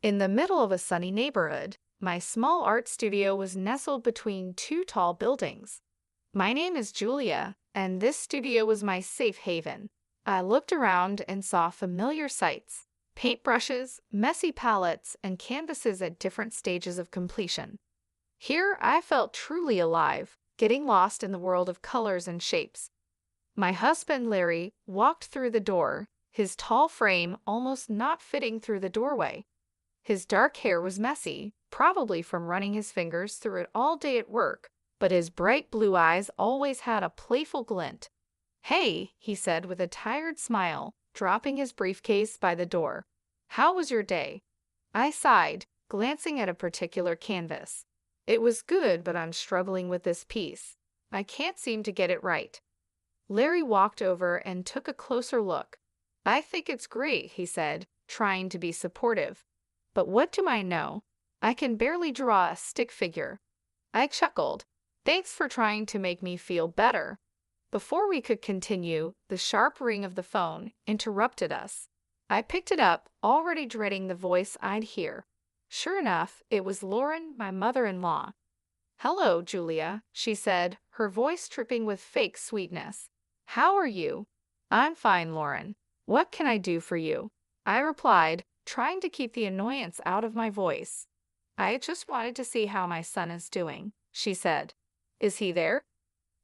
In the middle of a sunny neighborhood, my small art studio was nestled between two tall buildings. My name is Julia, and this studio was my safe haven. I looked around and saw familiar sights: paintbrushes, messy palettes, and canvases at different stages of completion. Here I felt truly alive, getting lost in the world of colors and shapes. My husband Larry walked through the door, his tall frame almost not fitting through the doorway. His dark hair was messy, probably from running his fingers through it all day at work, but his bright blue eyes always had a playful glint. "Hey," he said with a tired smile, dropping his briefcase by the door. "How was your day?" I sighed, glancing at a particular canvas. "It was good, but I'm struggling with this piece. I can't seem to get it right." Larry walked over and took a closer look. "I think it's great," he said, trying to be supportive. "But what do I know? I can barely draw a stick figure." I chuckled. "Thanks for trying to make me feel better." Before we could continue, the sharp ring of the phone interrupted us. I picked it up, already dreading the voice I'd hear. Sure enough, it was Lauren, my mother-in-law. "Hello, Julia," she said, her voice dripping with fake sweetness. "How are you?" "I'm fine, Lauren. What can I do for you?" I replied, trying to keep the annoyance out of my voice. "I just wanted to see how my son is doing," she said. "Is he there?"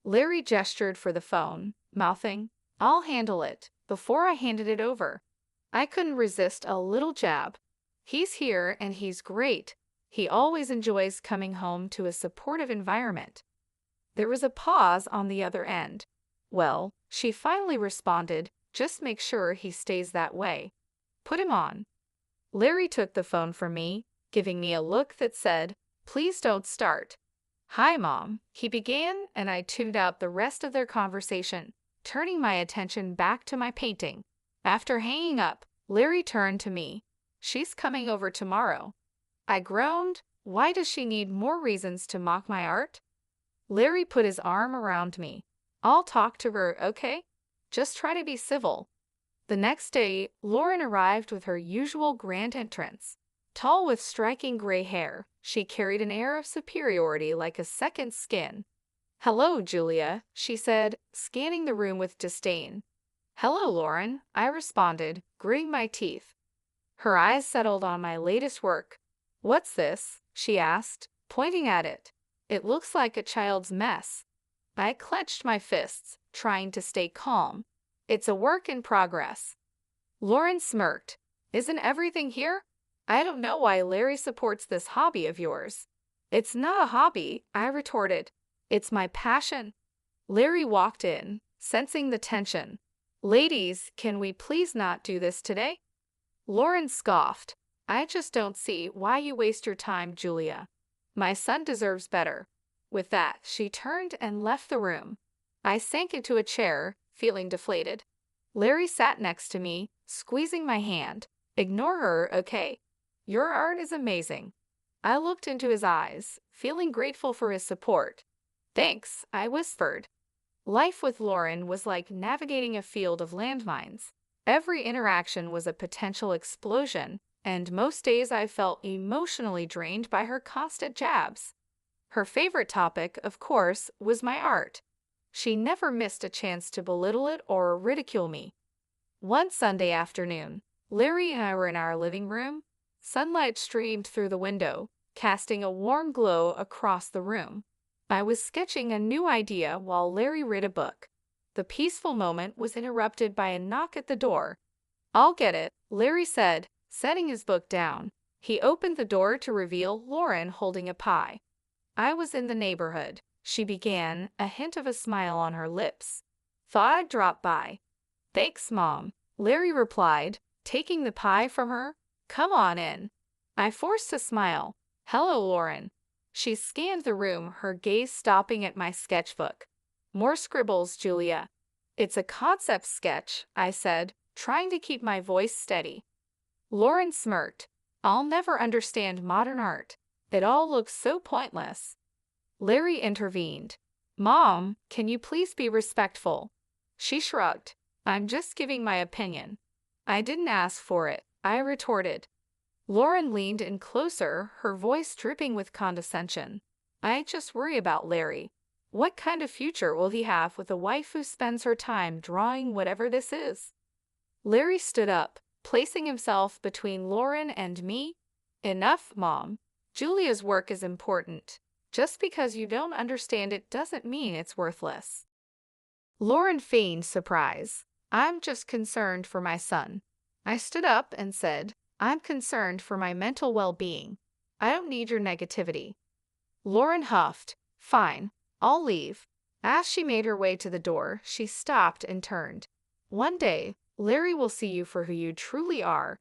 Larry gestured for the phone, mouthing, "I'll handle it," before I handed it over. I couldn't resist a little jab. "He's here and he's great. He always enjoys coming home to a supportive environment." There was a pause on the other end. "Well," she finally responded, "just make sure he stays that way. Put him on." Larry took the phone from me, giving me a look that said, "Please don't start." "Hi, Mom," he began, and I tuned out the rest of their conversation, turning my attention back to my painting. After hanging up, Larry turned to me. "She's coming over tomorrow." I groaned. Why does she need more reasons to mock my art? Larry put his arm around me. "I'll talk to her, okay? Just try to be civil." The next day, Lauren arrived with her usual grand entrance. Tall with striking gray hair, she carried an air of superiority like a second skin. "Hello, Julia," she said, scanning the room with disdain. "Hello, Lauren," I responded, gritting my teeth. Her eyes settled on my latest work. "What's this?" she asked, pointing at it. "It looks like a child's mess." I clenched my fists, trying to stay calm. "It's a work in progress." Lauren smirked. "Isn't everything here?" "I don't know why Larry supports this hobby of yours." "It's not a hobby," I retorted. "It's my passion." Larry walked in, sensing the tension. "Ladies, can we please not do this today?" Lauren scoffed. "I just don't see why you waste your time, Julia. My son deserves better." With that, she turned and left the room. I sank into a chair, feeling deflated. Larry sat next to me, squeezing my hand. "Ignore her, okay? Your art is amazing." I looked into his eyes, feeling grateful for his support. "Thanks," I whispered. Life with Lauren was like navigating a field of landmines. Every interaction was a potential explosion, and most days I felt emotionally drained by her constant jabs. Her favorite topic, of course, was my art. She never missed a chance to belittle it or ridicule me. One Sunday afternoon, Larry and I were in our living room. Sunlight streamed through the window, casting a warm glow across the room. I was sketching a new idea while Larry read a book. The peaceful moment was interrupted by a knock at the door. "I'll get it," Larry said, setting his book down. He opened the door to reveal Lauren holding a pie. "I was in the neighborhood," she began, a hint of a smile on her lips. "Thought I'd drop by." "Thanks, Mom," Larry replied, taking the pie from her. "Come on in." I forced a smile. "Hello, Lauren." She scanned the room, her gaze stopping at my sketchbook. "More scribbles, Julia." "It's a concept sketch," I said, trying to keep my voice steady. Lauren smirked. "I'll never understand modern art. It all looks so pointless." Larry intervened. "Mom, can you please be respectful?" She shrugged. "I'm just giving my opinion." "I didn't ask for it," I retorted. Lauren leaned in closer, her voice dripping with condescension. I just worry about Larry. What kind of future will he have with a wife who spends her time drawing whatever this is? Larry stood up, placing himself between Lauren and me. Enough, Mom. Julia's work is important. Just because you don't understand it doesn't mean it's worthless. Lauren feigned surprise. I'm just concerned for my son. I stood up and said, I'm concerned for my mental well-being. I don't need your negativity. Lauren huffed. Fine, I'll leave. As she made her way to the door, she stopped and turned. One day, Larry will see you for who you truly are.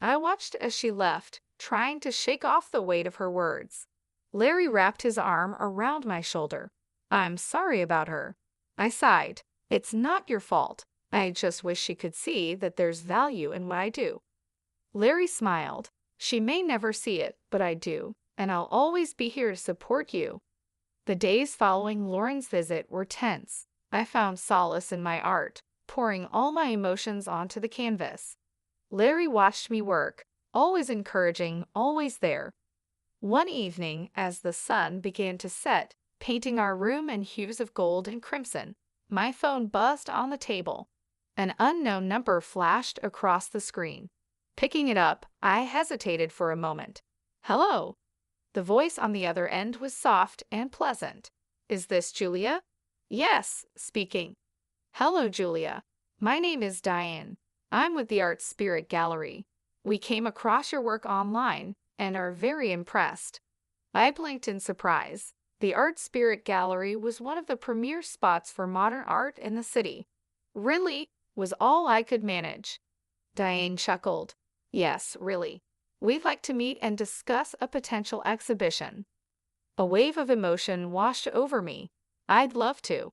I watched as she left, trying to shake off the weight of her words. Larry wrapped his arm around my shoulder. I'm sorry about her. I sighed. It's not your fault. I just wish she could see that there's value in what I do. Larry smiled. She may never see it, but I do, and I'll always be here to support you. The days following Lauren's visit were tense. I found solace in my art, pouring all my emotions onto the canvas. Larry watched me work, always encouraging, always there. One evening, as the sun began to set, painting our room in hues of gold and crimson, my phone buzzed on the table. An unknown number flashed across the screen. Picking it up, I hesitated for a moment. Hello. The voice on the other end was soft and pleasant. Is this Julia? Yes, speaking. Hello, Julia. My name is Diane. I'm with the Art Spirit Gallery. We came across your work online and are very impressed. I blinked in surprise. The Art Spirit Gallery was one of the premier spots for modern art in the city. Really? Was all I could manage. Diane chuckled. Yes, really. We'd like to meet and discuss a potential exhibition. A wave of emotion washed over me. I'd love to.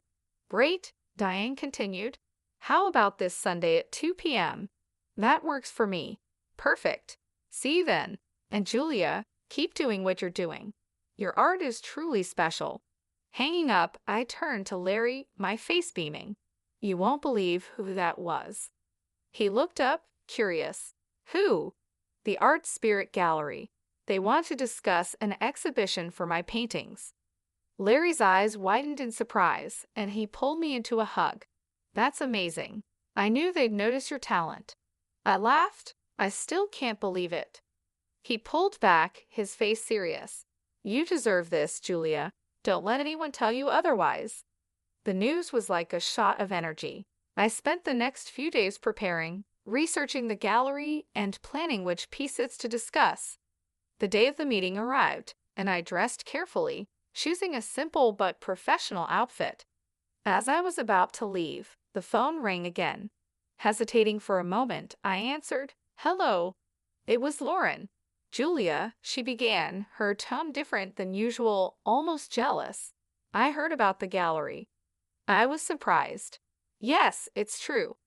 Great, Diane continued. How about this Sunday at 2 p.m.? That works for me. Perfect. See you then. And Julia, keep doing what you're doing. Your art is truly special. Hanging up, I turned to Larry, my face beaming. You won't believe who that was. He looked up, curious. Who? The Art Spirit Gallery. They want to discuss an exhibition for my paintings. Larry's eyes widened in surprise, and he pulled me into a hug. That's amazing. I knew they'd notice your talent. I laughed. I still can't believe it. He pulled back, his face serious. You deserve this, Julia. Don't let anyone tell you otherwise. The news was like a shot of energy. I spent the next few days preparing, researching the gallery, and planning which pieces to discuss. The day of the meeting arrived, and I dressed carefully, choosing a simple but professional outfit. As I was about to leave, the phone rang again. Hesitating for a moment, I answered, Hello. It was Lauren. Julia, she began, her tone different than usual, almost jealous. I heard about the gallery. I was surprised. Yes, it's true.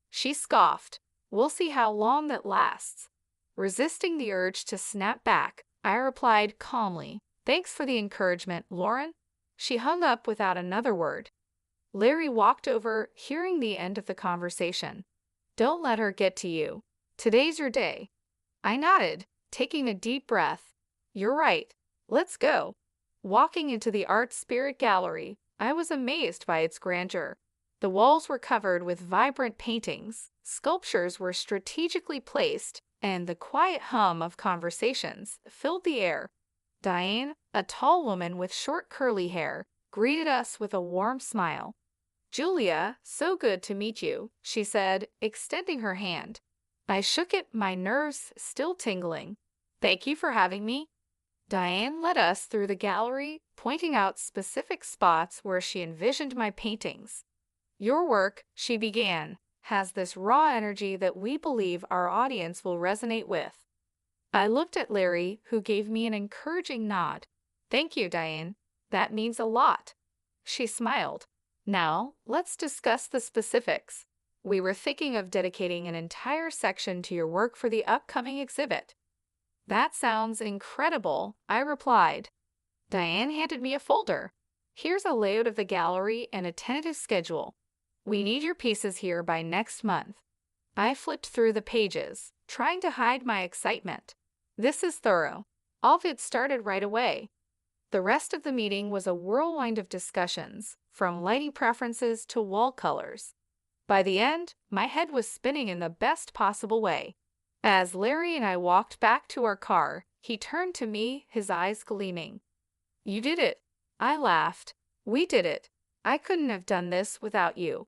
She scoffed. We'll see how long that lasts. Resisting the urge to snap back, I replied calmly, Thanks for the encouragement, Lauren. She hung up without another word. Larry walked over, hearing the end of the conversation. Don't let her get to you. Today's your day. I nodded, taking a deep breath. You're right. Let's go. Walking into the Art Spirit Gallery, I was amazed by its grandeur. The walls were covered with vibrant paintings, sculptures were strategically placed, and the quiet hum of conversations filled the air. Diane, a tall woman with short curly hair, greeted us with a warm smile. Julia, so good to meet you, she said, extending her hand. I shook it, my nerves still tingling. Thank you for having me. Diane led us through the gallery, pointing out specific spots where she envisioned my paintings. Your work, she began, has this raw energy that we believe our audience will resonate with. I looked at Larry, who gave me an encouraging nod. Thank you, Diane. That means a lot. She smiled. Now, let's discuss the specifics. We were thinking of dedicating an entire section to your work for the upcoming exhibit. That sounds incredible, I replied. Diane handed me a folder. Here's a layout of the gallery and a tentative schedule. We need your pieces here by next month. I flipped through the pages, trying to hide my excitement. This is thorough. All of it started right away. The rest of the meeting was a whirlwind of discussions, from lighting preferences to wall colors. By the end, my head was spinning in the best possible way. As Larry and I walked back to our car, he turned to me, his eyes gleaming. "You did it." I laughed. "We did it. I couldn't have done this without you."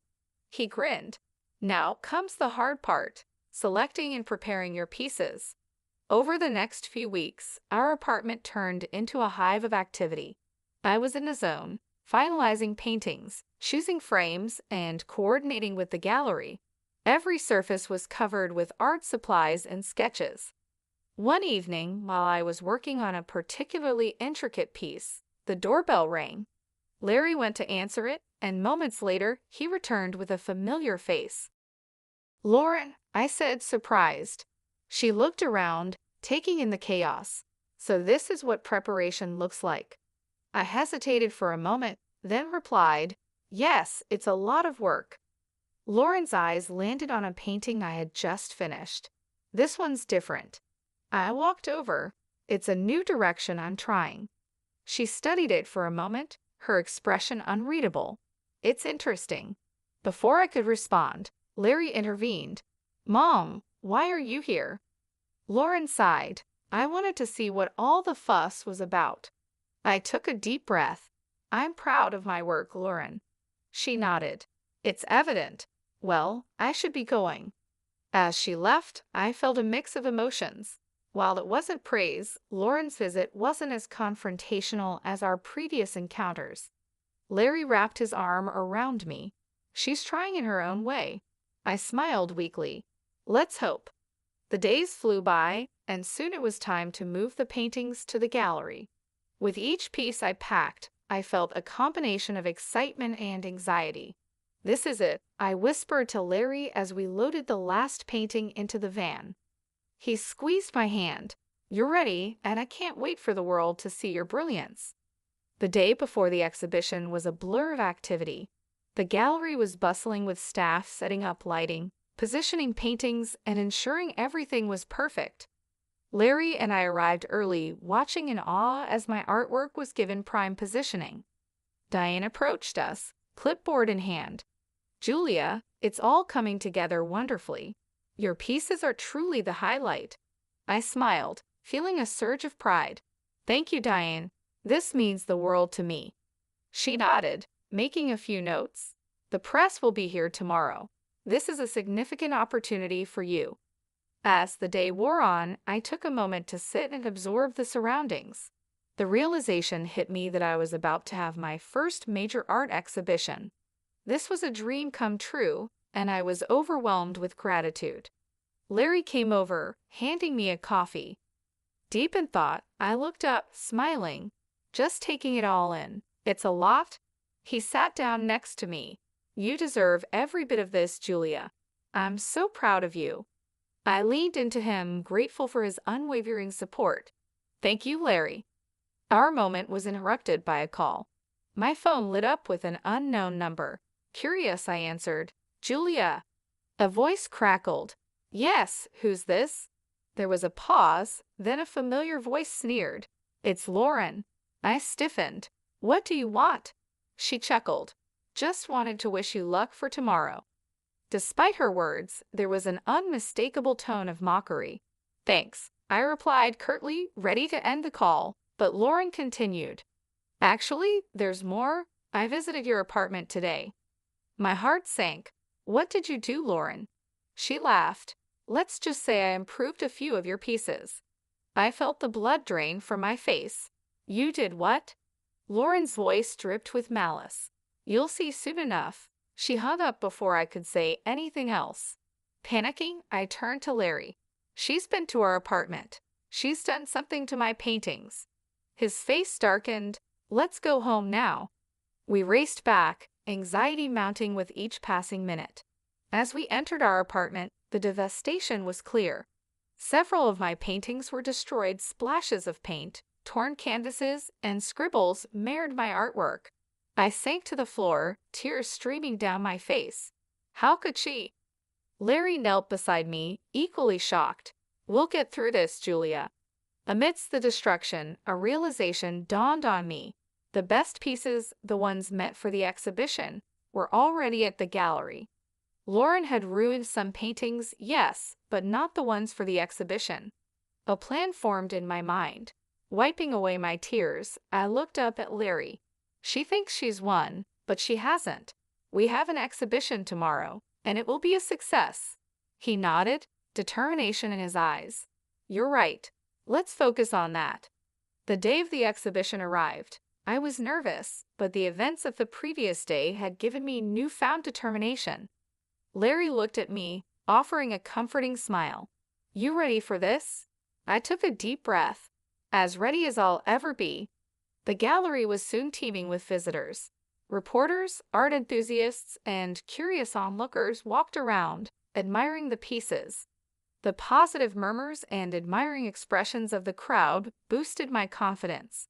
He grinned. "Now comes the hard part, selecting and preparing your pieces." Over the next few weeks, our apartment turned into a hive of activity. I was in a zone, finalizing paintings, choosing frames, and coordinating with the gallery. Every surface was covered with art supplies and sketches. One evening, while I was working on a particularly intricate piece, the doorbell rang. Larry went to answer it, and moments later, he returned with a familiar face. "Lauren," I said, surprised. She looked around, taking in the chaos. "So this is what preparation looks like." I hesitated for a moment, then replied, "Yes, it's a lot of work." Lauren's eyes landed on a painting I had just finished. "This one's different." I walked over. "It's a new direction I'm trying." She studied it for a moment, her expression unreadable. "It's interesting." Before I could respond, Larry intervened. "Mom, why are you here?" Lauren sighed. "I wanted to see what all the fuss was about." I took a deep breath. "I'm proud of my work, Lauren." She nodded. "It's evident. Well, I should be going." As she left, I felt a mix of emotions. While it wasn't praise, Lauren's visit wasn't as confrontational as our previous encounters. Larry wrapped his arm around me. "She's trying in her own way." I smiled weakly. "Let's hope." The days flew by, and soon it was time to move the paintings to the gallery. With each piece I packed, I felt a combination of excitement and anxiety. "This is it," I whispered to Larry as we loaded the last painting into the van. He squeezed my hand. "You're ready, and I can't wait for the world to see your brilliance." The day before the exhibition was a blur of activity. The gallery was bustling with staff setting up lighting, positioning paintings, and ensuring everything was perfect. Larry and I arrived early, watching in awe as my artwork was given prime positioning. Diane approached us, clipboard in hand. "Julia, it's all coming together wonderfully. Your pieces are truly the highlight." I smiled, feeling a surge of pride. "Thank you, Diane. This means the world to me." She nodded, making a few notes. "The press will be here tomorrow. This is a significant opportunity for you." As the day wore on, I took a moment to sit and absorb the surroundings. The realization hit me that I was about to have my first major art exhibition. This was a dream come true, and I was overwhelmed with gratitude. Larry came over, handing me a coffee. Deep in thought, I looked up, smiling, just taking it all in. "It's a lot." He sat down next to me. "You deserve every bit of this, Julia. I'm so proud of you." I leaned into him, grateful for his unwavering support. "Thank you, Larry." Our moment was interrupted by a call. My phone lit up with an unknown number. Curious, I answered. "Julia." A voice crackled. "Yes, who's this?" There was a pause, then a familiar voice sneered. "It's Lauren." I stiffened. "What do you want?" She chuckled. "Just wanted to wish you luck for tomorrow." Despite her words, there was an unmistakable tone of mockery. "Thanks," I replied curtly, ready to end the call, but Lauren continued. "Actually, there's more. I visited your apartment today." My heart sank. "What did you do, Lauren?" She laughed. "Let's just say I improved a few of your pieces." I felt the blood drain from my face. "You did what?" Lauren's voice dripped with malice. "You'll see soon enough." She hung up before I could say anything else. Panicking, I turned to Larry. "She's been to our apartment. She's done something to my paintings." His face darkened. "Let's go home now." We raced back, anxiety mounting with each passing minute. As we entered our apartment, the devastation was clear. Several of my paintings were destroyed, splashes of paint, torn canvases, and scribbles marred my artwork. I sank to the floor, tears streaming down my face. How could she? Larry knelt beside me, equally shocked. "We'll get through this, Julia." Amidst the destruction, a realization dawned on me. The best pieces, the ones meant for the exhibition, were already at the gallery. Lauren had ruined some paintings, yes, but not the ones for the exhibition. A plan formed in my mind. Wiping away my tears, I looked up at Larry. She thinks she's won, but she hasn't. We have an exhibition tomorrow, and it will be a success. He nodded, determination in his eyes. You're right. Let's focus on that. The day of the exhibition arrived. I was nervous, but the events of the previous day had given me newfound determination. Larry looked at me, offering a comforting smile. You ready for this? I took a deep breath. As ready as I'll ever be. The gallery was soon teeming with visitors. Reporters, art enthusiasts, and curious onlookers walked around, admiring the pieces. The positive murmurs and admiring expressions of the crowd boosted my confidence.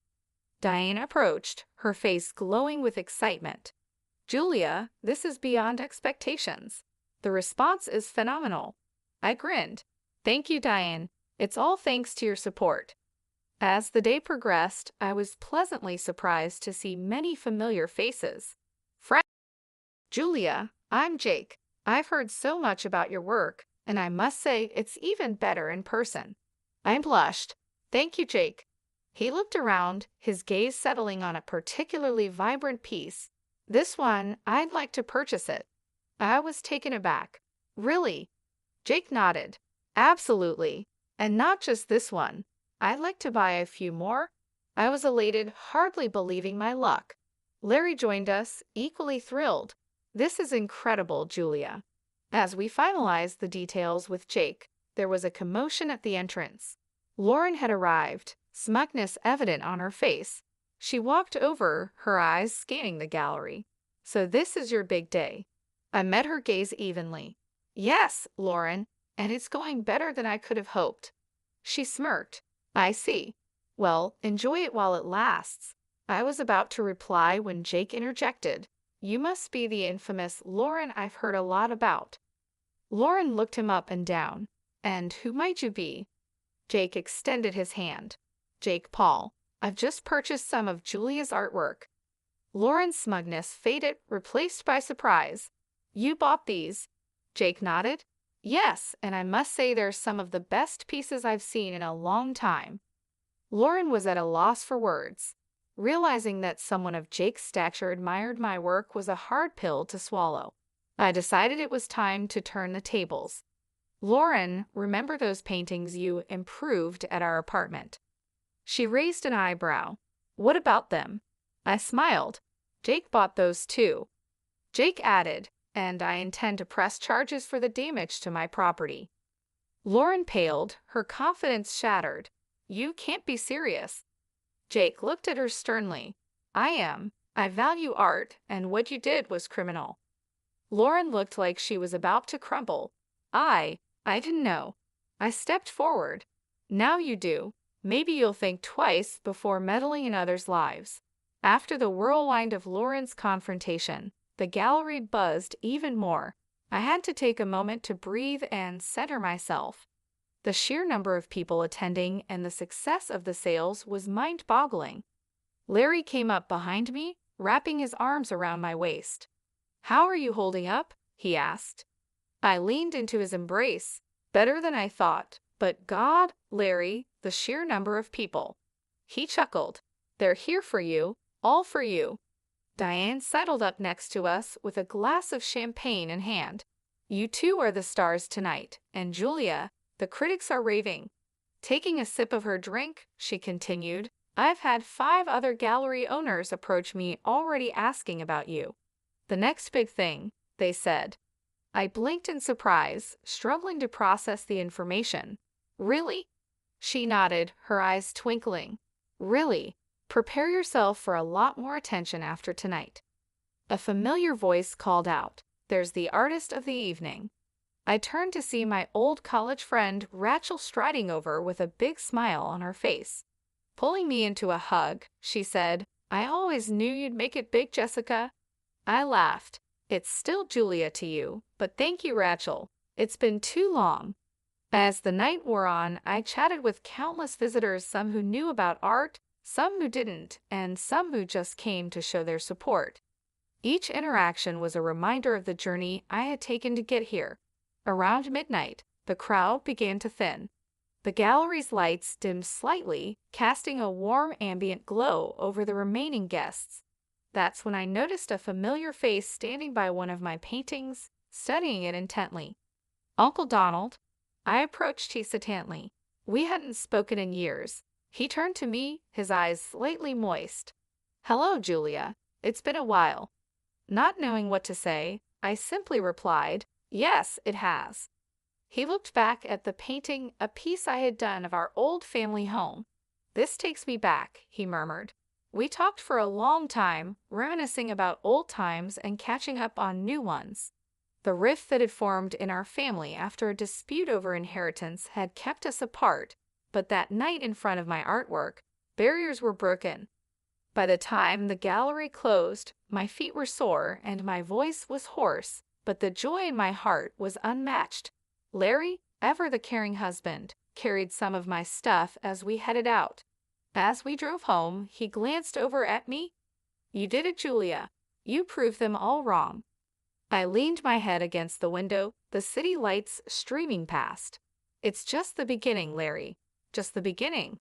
Diane approached, her face glowing with excitement. Julia, this is beyond expectations. The response is phenomenal. I grinned. Thank you, Diane. It's all thanks to your support. As the day progressed, I was pleasantly surprised to see many familiar faces. Julia, I'm Jake. I've heard so much about your work, and I must say it's even better in person. I blushed. Thank you, Jake. He looked around, his gaze settling on a particularly vibrant piece. This one, I'd like to purchase it. I was taken aback. Really? Jake nodded. Absolutely. And not just this one. I'd like to buy a few more. I was elated, hardly believing my luck. Larry joined us, equally thrilled. This is incredible, Julia. As we finalized the details with Jake, there was a commotion at the entrance. Lauren had arrived, smugness evident on her face. She walked over, her eyes scanning the gallery. So this is your big day. I met her gaze evenly. Yes, Lauren, and it's going better than I could have hoped. She smirked. I see. Well, enjoy it while it lasts. I was about to reply when Jake interjected. You must be the infamous Lauren I've heard a lot about. Lauren looked him up and down. And who might you be? Jake extended his hand. Jake Paul. I've just purchased some of Julia's artwork. Lauren's smugness faded, replaced by surprise. You bought these? Jake nodded. Yes, and I must say they're some of the best pieces I've seen in a long time. Lauren was at a loss for words. Realizing that someone of Jake's stature admired my work was a hard pill to swallow. I decided it was time to turn the tables. Lauren, remember those paintings you improved at our apartment? She raised an eyebrow. What about them? I smiled. Jake bought those too. Jake added, and I intend to press charges for the damage to my property. Lauren paled, her confidence shattered. You can't be serious. Jake looked at her sternly. I am. I value art, and what you did was criminal. Lauren looked like she was about to crumble. I didn't know. I stepped forward. Now you do. Maybe you'll think twice before meddling in others' lives. After the whirlwind of Lauren's confrontation, the gallery buzzed even more. I had to take a moment to breathe and center myself. The sheer number of people attending and the success of the sales was mind-boggling. Larry came up behind me, wrapping his arms around my waist. How are you holding up? He asked. I leaned into his embrace. Better than I thought, but God, Larry, the sheer number of people. He chuckled. They're here for you, all for you. Diane settled up next to us with a glass of champagne in hand. You two are the stars tonight, and Julia, the critics are raving. Taking a sip of her drink, she continued, I've had 5 other gallery owners approach me already asking about you. The next big thing, they said. I blinked in surprise, struggling to process the information. Really? She nodded, her eyes twinkling. Really? Prepare yourself for a lot more attention after tonight. A familiar voice called out, There's the artist of the evening. I turned to see my old college friend Rachel striding over with a big smile on her face. Pulling me into a hug, she said, I always knew you'd make it big, Jessica. I laughed. It's still Julia to you, but thank you, Rachel. It's been too long. As the night wore on, I chatted with countless visitors, some who knew about art, some who didn't, and some who just came to show their support. Each interaction was a reminder of the journey I had taken to get here. Around midnight, the crowd began to thin. The gallery's lights dimmed slightly, casting a warm ambient glow over the remaining guests. That's when I noticed a familiar face standing by one of my paintings, studying it intently. Uncle Donald. I approached hesitantly. We hadn't spoken in years. He turned to me, his eyes slightly moist. "Hello, Julia. It's been a while." Not knowing what to say, I simply replied, "Yes, it has." He looked back at the painting, a piece I had done of our old family home. "This takes me back," he murmured. We talked for a long time, reminiscing about old times and catching up on new ones. The rift that had formed in our family after a dispute over inheritance had kept us apart, but that night in front of my artwork, barriers were broken. By the time the gallery closed, my feet were sore and my voice was hoarse, but the joy in my heart was unmatched. Larry, ever the caring husband, carried some of my stuff as we headed out. As we drove home, he glanced over at me. "You did it, Julia. You proved them all wrong." I leaned my head against the window, the city lights streaming past. "It's just the beginning, Larry. Just the beginning."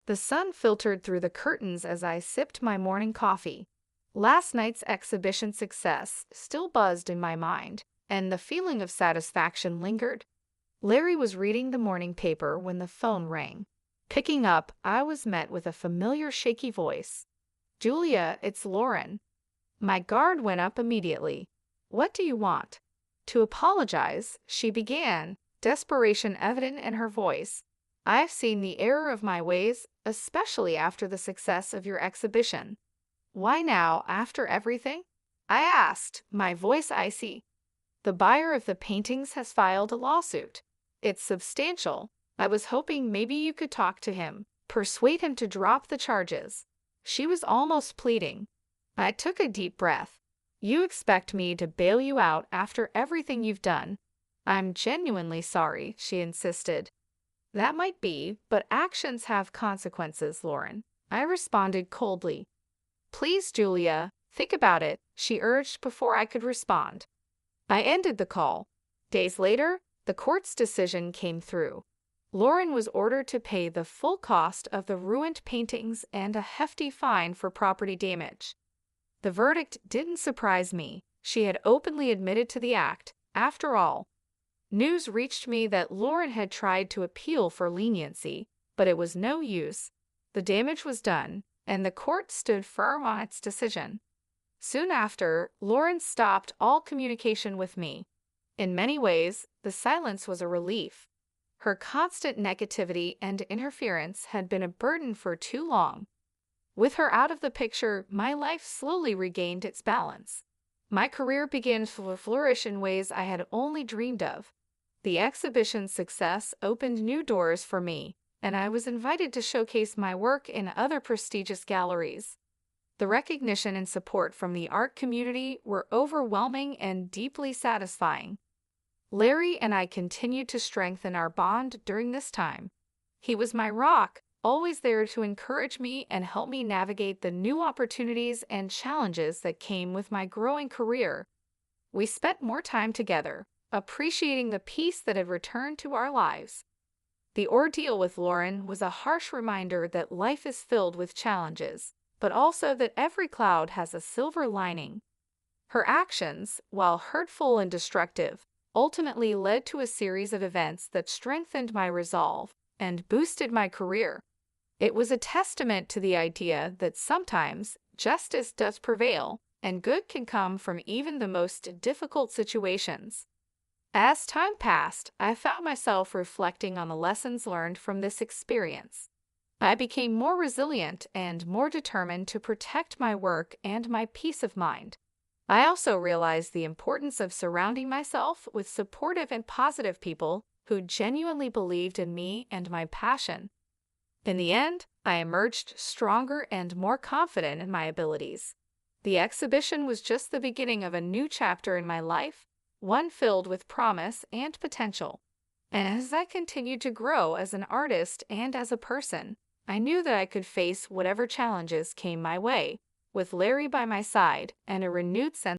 The sun filtered through the curtains as I sipped my morning coffee. Last night's exhibition success still buzzed in my mind, and the feeling of satisfaction lingered. Larry was reading the morning paper when the phone rang. Picking up, I was met with a familiar shaky voice. "Julia, it's Lauren." My guard went up immediately. "What do you want?" To apologize, she began, desperation evident in her voice. "I've seen the error of my ways, especially after the success of your exhibition." "Why now, after everything?" I asked, my voice icy. "The buyer of the paintings has filed a lawsuit. It's substantial. I was hoping maybe you could talk to him, persuade him to drop the charges." She was almost pleading. I took a deep breath. "You expect me to bail you out after everything you've done?" "I'm genuinely sorry," she insisted. "That might be, but actions have consequences, Lauren," I responded coldly. "Please, Julia, think about it," she urged before I could respond. I ended the call. Days later, the court's decision came through. Lauren was ordered to pay the full cost of the ruined paintings and a hefty fine for property damage. The verdict didn't surprise me. She had openly admitted to the act. After all, news reached me that Lauren had tried to appeal for leniency, but it was no use. The damage was done, and the court stood firm on its decision. Soon after, Lauren stopped all communication with me. In many ways, the silence was a relief. Her constant negativity and interference had been a burden for too long. With her out of the picture, my life slowly regained its balance. My career began to flourish in ways I had only dreamed of. The exhibition's success opened new doors for me, and I was invited to showcase my work in other prestigious galleries. The recognition and support from the art community were overwhelming and deeply satisfying. Larry and I continued to strengthen our bond during this time. He was my rock, always there to encourage me and help me navigate the new opportunities and challenges that came with my growing career. We spent more time together, appreciating the peace that had returned to our lives. The ordeal with Lauren was a harsh reminder that life is filled with challenges, but also that every cloud has a silver lining. Her actions, while hurtful and destructive, ultimately led to a series of events that strengthened my resolve and boosted my career. It was a testament to the idea that sometimes justice does prevail, and good can come from even the most difficult situations. As time passed, I found myself reflecting on the lessons learned from this experience. I became more resilient and more determined to protect my work and my peace of mind. I also realized the importance of surrounding myself with supportive and positive people who genuinely believed in me and my passion. In the end, I emerged stronger and more confident in my abilities. The exhibition was just the beginning of a new chapter in my life, one filled with promise and potential. And as I continued to grow as an artist and as a person, I knew that I could face whatever challenges came my way, with Larry by my side and a renewed sense